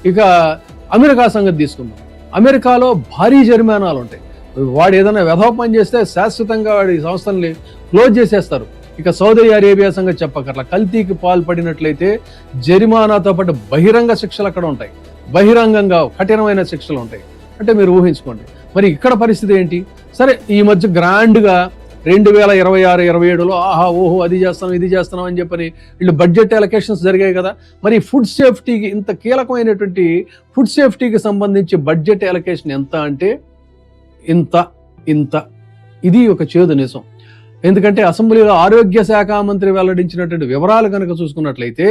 ఇక అమెరికా సంగతి తీసుకుందాం. అమెరికాలో భారీ జరిమానాలు ఉంటాయి. వాడు ఏదైనా వెధవ పని చేస్తే శాశ్వతంగా వాడి సంస్థల్ని క్లోజ్ చేసేస్తారు. ఇక సౌదీ అరేబియా సంగతి చెప్పకర్లా, కల్తీకి పాల్పడినట్లయితే జరిమానాతో పాటు బహిరంగ శిక్షలు అక్కడ ఉంటాయి. బహిరంగంగా కఠినమైన శిక్షలు ఉంటాయి. అంటే మీరు ఊహించుకోండి. మరి ఇక్కడ పరిస్థితి ఏంటి? సరే, ఈ మధ్య గ్రాండ్గా 2026-27లో ఆహా ఓహో అది చేస్తాం ఇది చేస్తున్నాం అని చెప్పని వీళ్ళు బడ్జెట్ అలొకేషన్స్ జరిగాయి కదా. మరి ఫుడ్ సేఫ్టీకి, ఇంత కీలకమైనటువంటి ఫుడ్ సేఫ్టీకి సంబంధించి బడ్జెట్ అలొకేషన్ ఎంత అంటే ఇంత. ఇది ఒక చేదు నిజం. ఎందుకంటే అసెంబ్లీలో ఆరోగ్య శాఖ మంత్రి వెల్లడించినటువంటి వివరాలు కనుక చూసుకున్నట్లయితే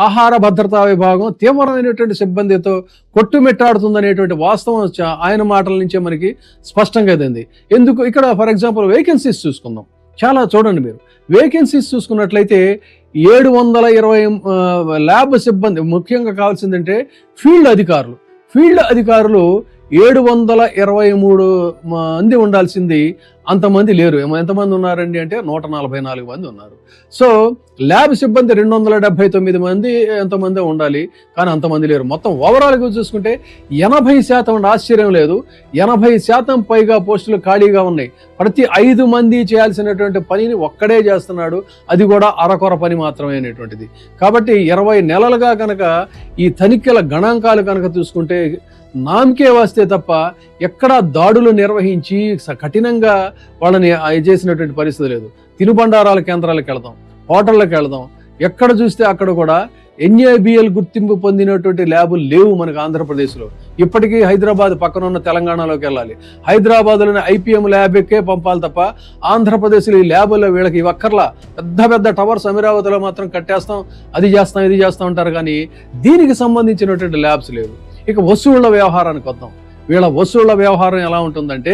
ఆహార భద్రతా విభాగం తీవ్రమైనటువంటి సిబ్బందితో కొట్టుమిట్టాడుతుందనేటువంటి వాస్తవం ఆయన మాటల నుంచే మనకి స్పష్టంగా అయింది. ఎందుకు ఇక్కడ ఫర్ ఎగ్జాంపుల్ వేకెన్సీస్ చూసుకుందాం. చాలా చూడండి మీరు, వేకెన్సీస్ చూసుకున్నట్లయితే 720 ల్యాబ్ సిబ్బంది, ముఖ్యంగా కావాల్సిందంటే ఫీల్డ్ అధికారులు 723 మంది ఉండాల్సింది, అంతమంది లేరు. ఎంతమంది ఉన్నారండి అంటే 144 మంది ఉన్నారు. సో ల్యాబ్ సిబ్బంది 279 మంది ఎంతమంది ఉండాలి, కానీ అంతమంది లేరు. మొత్తం ఓవరాల్గా చూసుకుంటే 80% ఆశ్చర్యం లేదు, 80% పైగా పోస్టులు ఖాళీగా ఉన్నాయి. ప్రతి 5 మంది చేయాల్సినటువంటి పనిని ఒక్కడే చేస్తున్నాడు, అది కూడా అరకొర పని మాత్రమే అనేటువంటిది. కాబట్టి 20 నెలలుగా కనుక ఈ తనిఖీల గణాంకాలు కనుక చూసుకుంటే నామకే వస్తే తప్ప ఎక్కడా దాడులు నిర్వహించి కఠినంగా వాళ్ళని చేసినటువంటి పరిస్థితి లేదు. తినుబండారాల కేంద్రాలకు వెళదాం, హోటళ్ళకి వెళదాం, ఎక్కడ చూస్తే అక్కడ కూడా NABL గుర్తింపు పొందినటువంటి ల్యాబులు లేవు మనకు ఆంధ్రప్రదేశ్లో. ఇప్పటికీ హైదరాబాద్ పక్కన ఉన్న తెలంగాణలోకి వెళ్ళాలి, హైదరాబాద్లోని IPM ల్యాబ్కే పంపాలి తప్ప ఆంధ్రప్రదేశ్లో ఈ ల్యాబుల్లో వీళ్ళకి ఇవక్కర్లా. పెద్ద టవర్స్ అమరావతిలో మాత్రం కట్టేస్తాం, అది చేస్తాం ఇది చేస్తాం అంటారు, కానీ దీనికి సంబంధించినటువంటి ల్యాబ్స్ లేవు. ఇక వసూళ్ల వ్యవహారానికి వద్దాం. వీళ్ళ వసూళ్ల వ్యవహారం ఎలా ఉంటుందంటే,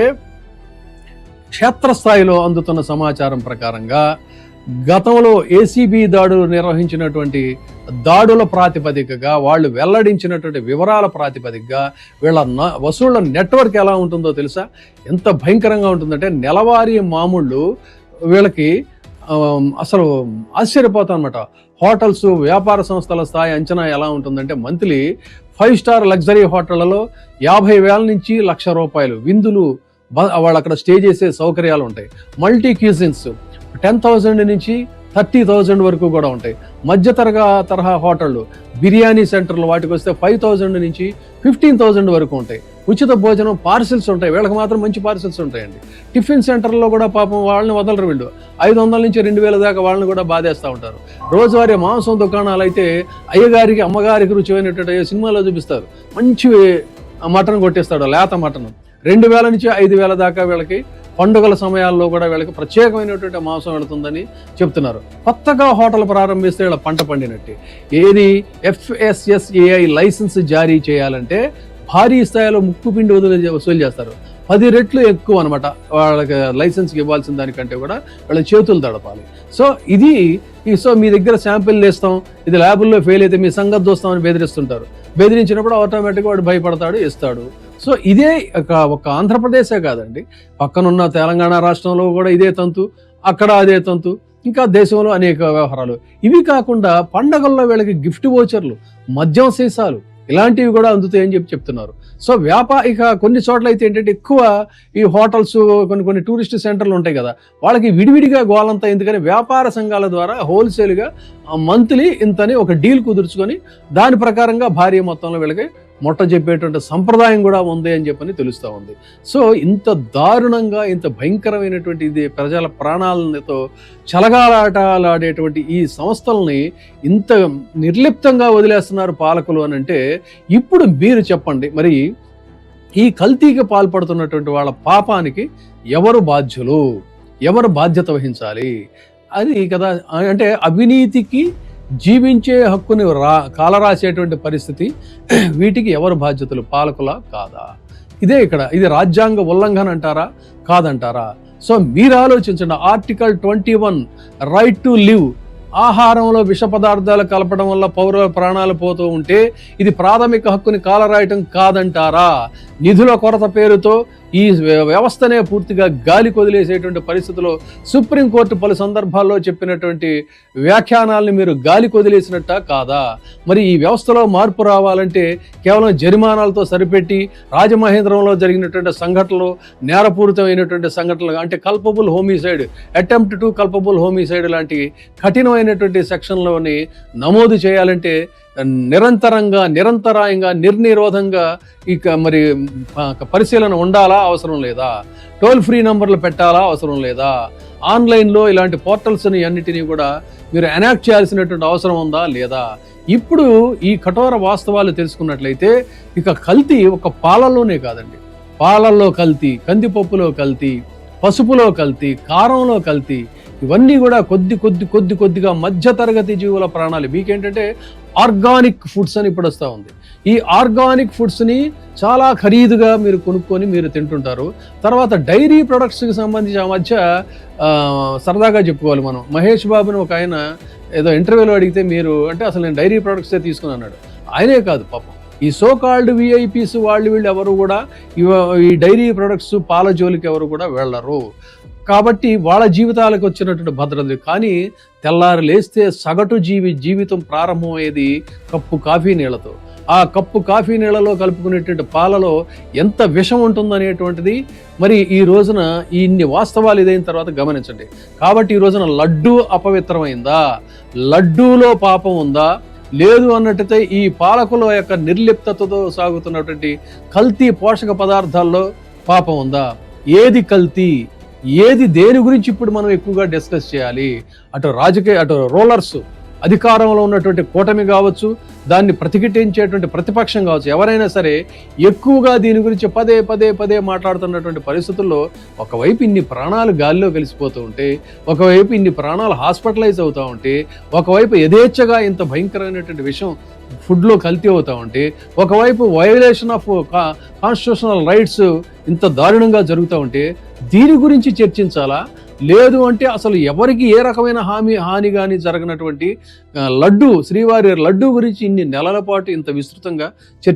క్షేత్రస్థాయిలో అందుతున్న సమాచారం ప్రకారంగా గతంలో ACB దాడులు నిర్వహించినటువంటి దాడుల ప్రాతిపదికగా వాళ్ళు వెల్లడించినటువంటి వివరాల ప్రాతిపదికగా వీళ్ళ వసూళ్ల నెట్వర్క్ ఎలా ఉంటుందో తెలుసా? ఎంత భయంకరంగా ఉంటుందంటే, నెలవారీ మామూళ్ళు వీళ్ళకి అసలు ఆశ్చర్యపోతాం అనమాట. హోటల్స్, వ్యాపార సంస్థల స్థాయి అంచనా ఎలా ఉంటుందంటే, మంత్లీ 5 స్టార్ లగ్జరీ హోటళ్లలో 50,000 నుంచి ₹1,00,000 విందులు, వాళ్ళు అక్కడ స్టే చేసే సౌకర్యాలు ఉంటాయి. మల్టీ క్యూజిన్స్ 10,000 నుంచి 30,000 వరకు కూడా ఉంటాయి. మధ్య తరహా హోటళ్ళు, బిర్యానీ సెంటర్లు వాటికి వస్తే 5,000 నుంచి 15,000 వరకు ఉంటాయి. ఉచిత భోజనం, పార్సిల్స్ ఉంటాయి, వీళ్ళకి మాత్రం మంచి పార్సిల్స్ ఉంటాయండి. టిఫిన్ సెంటర్లో కూడా పాపం వాళ్ళని వదలరు వీళ్ళు, 500 నుంచి 2,000 దాకా వాళ్ళని కూడా బాధేస్తూ ఉంటారు. రోజువారీ మాంసం దుకాణాలు అయితే అయ్యగారికి అమ్మగారికి రుచిమైనటువంటి సినిమాలో చూపిస్తారు, మంచి మటన్ కొట్టేస్తాడు, లేత మటన్. 2,000 నుంచి 5,000 దాకా వీళ్ళకి పండుగల సమయాల్లో కూడా వీళ్ళకి ప్రత్యేకమైనటువంటి మాంసం వెళుతుందని చెప్తున్నారు. కొత్తగా హోటల్ ప్రారంభిస్తే వీళ్ళ పంట పండినట్టే. ఏది FSSAI లైసెన్స్ జారీ చేయాలంటే భారీ స్థాయిలో ముక్కుపిండి వసూలు చేస్తారు. 10 రెట్లు ఎక్కువ అనమాట వాళ్ళకి లైసెన్స్కి ఇవ్వాల్సిన దానికంటే కూడా వాళ్ళ చేతులు తడపాలి. సో మీ దగ్గర శాంపిల్ వేస్తాం, ఇది ల్యాబుల్లో ఫెయిల్ అయితే మీ సంగతి చూస్తామని బెదిరిస్తుంటారు. బెదిరించినప్పుడు ఆటోమేటిక్గా వాడు భయపడతాడు, ఇస్తాడు. సో ఇదే ఒక ఆంధ్రప్రదేశే కాదండి, పక్కనున్న తెలంగాణ రాష్ట్రంలో కూడా ఇదే తంతు, అక్కడ అదే తంతు, ఇంకా దేశంలో అనేక వ్యవహారాలు. ఇవి కాకుండా పండగల్లో వీళ్ళకి గిఫ్ట్ వోచర్లు, మద్యం సీసాలు ఇలాంటివి కూడా అందుతాయని చెప్తున్నారు. సో ఇక కొన్ని చోట్ల అయితే ఏంటంటే, ఎక్కువ ఈ హోటల్స్, కొన్ని టూరిస్ట్ సెంటర్లు ఉంటాయి కదా, వాళ్ళకి విడివిడిగా గోలంతా, ఎందుకని వ్యాపార సంఘాల ద్వారా హోల్సేల్గా మంత్లీ ఇంతని ఒక డీల్ కుదుర్చుకొని దాని ప్రకారంగా భారీ మొత్తంలో వీళ్ళకి మొట్ట చెప్పేటువంటి సంప్రదాయం కూడా ఉంది అని చెప్పని తెలుస్తూ ఉంది. సో ఇంత దారుణంగా, ఇంత భయంకరమైనటువంటి ఇది ప్రజల ప్రాణాలతో చలగాలాటలాడేటువంటి ఈ సంస్థల్ని ఇంత నిర్లిప్తంగా వదిలేస్తున్నారు పాలకులు అని అంటే, ఇప్పుడు మీరు చెప్పండి, మరి ఈ కల్తీకి పాల్పడుతున్నటువంటి వాళ్ళ పాపానికి ఎవరు బాధ్యులు, ఎవరు బాధ్యత వహించాలి? అది కదా. అంటే అవినీతికి జీవించే హక్కుని కాలరాసేటువంటి పరిస్థితి, వీటికి ఎవరు బాధ్యతలు, పాలకులా కాదా? ఇది రాజ్యాంగ ఉల్లంఘన అంటారా, కాదంటారా? సో మీరు ఆలోచించండి. ఆర్టికల్ 21 రైట్ టు లివ్, ఆహారంలో విష పదార్థాలు కలపడం వల్ల పౌరుల ప్రాణాలు పోతూ ఉంటే ఇది ప్రాథమిక హక్కుని కాలరాయటం కాదంటారా? నిధుల కొరత పేరుతో ఈ వ్యవస్థనే పూర్తిగా గాలి కొదిలేసేటువంటి పరిస్థితిలో సుప్రీంకోర్టు పలు సందర్భాల్లో చెప్పినటువంటి వ్యాఖ్యానాల్ని మీరు గాలి కొదిలేసినట్ట కాదా? మరి ఈ వ్యవస్థలో మార్పు రావాలంటే కేవలం జరిమానాలతో సరిపెట్టి రాజమహేంద్రంలో జరిగినటువంటి సంఘటనలు, నేరపూరితమైనటువంటి సంఘటనలు అంటే culpable homicide, attempt to culpable homicide లాంటి కఠినమైనటువంటి సెక్షన్లోని నమోదు చేయాలంటే నిరంతరాయంగా నిర్నిరోధంగా ఇక మరి పరిశీలన ఉండాలా, అవసరం లేదా? టోల్ ఫ్రీ నంబర్లు పెట్టాలా, అవసరం లేదా? ఆన్లైన్లో ఇలాంటి పోర్టల్స్ని అన్నిటినీ కూడా మీరు ఎనాక్ట్ చేయాల్సినటువంటి అవసరం ఉందా లేదా? ఇప్పుడు ఈ కఠోర వాస్తవాలు తెలుసుకున్నట్లయితే ఇక కల్తీ ఒక పాలల్లోనే కాదండి, పాలల్లో కల్తీ, కందిపప్పులో కల్తీ, పసుపులో కల్తీ, కారంలో కల్తీ, ఇవన్నీ కూడా కొద్దిగా మధ్యతరగతి జీవుల ప్రాణాలు. మీకేంటంటే ఆర్గానిక్ ఫుడ్స్ అని ఇప్పుడు వస్తూ ఉంది. ఈ ఆర్గానిక్ ఫుడ్స్ని చాలా ఖరీదుగా మీరు కొనుక్కొని మీరు తింటుంటారు. తర్వాత డైరీ ప్రొడక్ట్స్కి సంబంధించి ఆ మధ్య సరదాగా చెప్పుకోవాలి మనం, మహేష్ బాబుని ఒక ఆయన ఏదో ఇంటర్వ్యూలో అడిగితే మీరు అంటే అసలు నేను డైరీ ప్రొడక్ట్సే తీసుకుని అన్నాడు. ఆయనే కాదు పాపం, ఈ సో కాల్డ్ విఐపీస్ వీళ్ళు ఎవరు కూడా ఈ డైరీ ప్రొడక్ట్స్ పాల జోలికి ఎవరు కూడా వెళ్ళరు. కాబట్టి వాళ్ళ జీవితాలకు వచ్చినటువంటి భద్రత. కానీ తెల్లారి లేస్తే సగటు జీవితం ప్రారంభమయ్యేది కప్పు కాఫీ నీళ్లతో. ఆ కప్పు కాఫీ నీళ్లలో కలుపుకునేటువంటి పాలలో ఎంత విషం ఉంటుందనేటువంటిది మరి ఈ రోజున ఇన్ని వాస్తవాలు ఇదైన తర్వాత గమనించండి. కాబట్టి ఈ రోజున లడ్డూ అపవిత్రమైందా, లడ్డూలో పాపం ఉందా, లేదు అన్నట్టయితే ఈ పాలకుల యొక్క నిర్లిప్తతతో సాగుతున్నటువంటి కల్తీ పోషక పదార్థాల్లో పాపం ఉందా? ఏది కల్తీ, ఏది దేని గురించి ఇప్పుడు మనం ఎక్కువగా డిస్కస్ చేయాలి? అటు రూలర్స్, అధికారంలో ఉన్నటువంటి కూటమి కావచ్చు, దాన్ని ప్రతిఘటించేటువంటి ప్రతిపక్షం కావచ్చు, ఎవరైనా సరే ఎక్కువగా దీని గురించి పదే మాట్లాడుతున్నటువంటి పరిస్థితుల్లో ఒకవైపు ఇన్ని ప్రాణాలు గాలిలో కలిసిపోతూ ఉంటే, ఒకవైపు ఇన్ని ప్రాణాలు హాస్పిటలైజ్ అవుతూ ఉంటే, ఒకవైపు యథేచ్ఛగా ఇంత భయంకరమైనటువంటి విషయం ఫుడ్లో కల్తీ అవుతూ ఉంటే, ఒకవైపు వయోలేషన్ ఆఫ్ కాన్స్టిట్యూషనల్ రైట్స్ ఇంత దారుణంగా జరుగుతూ ఉంటే దీని గురించి చర్చించాలా? లేదు అంటే అసలు ఎవరికి ఏ రకమైన హాని కానీ జరగనటువంటి శ్రీవారి లడ్డూ గురించి ఇన్ని నెలల పాటు ఇంత విస్తృతంగా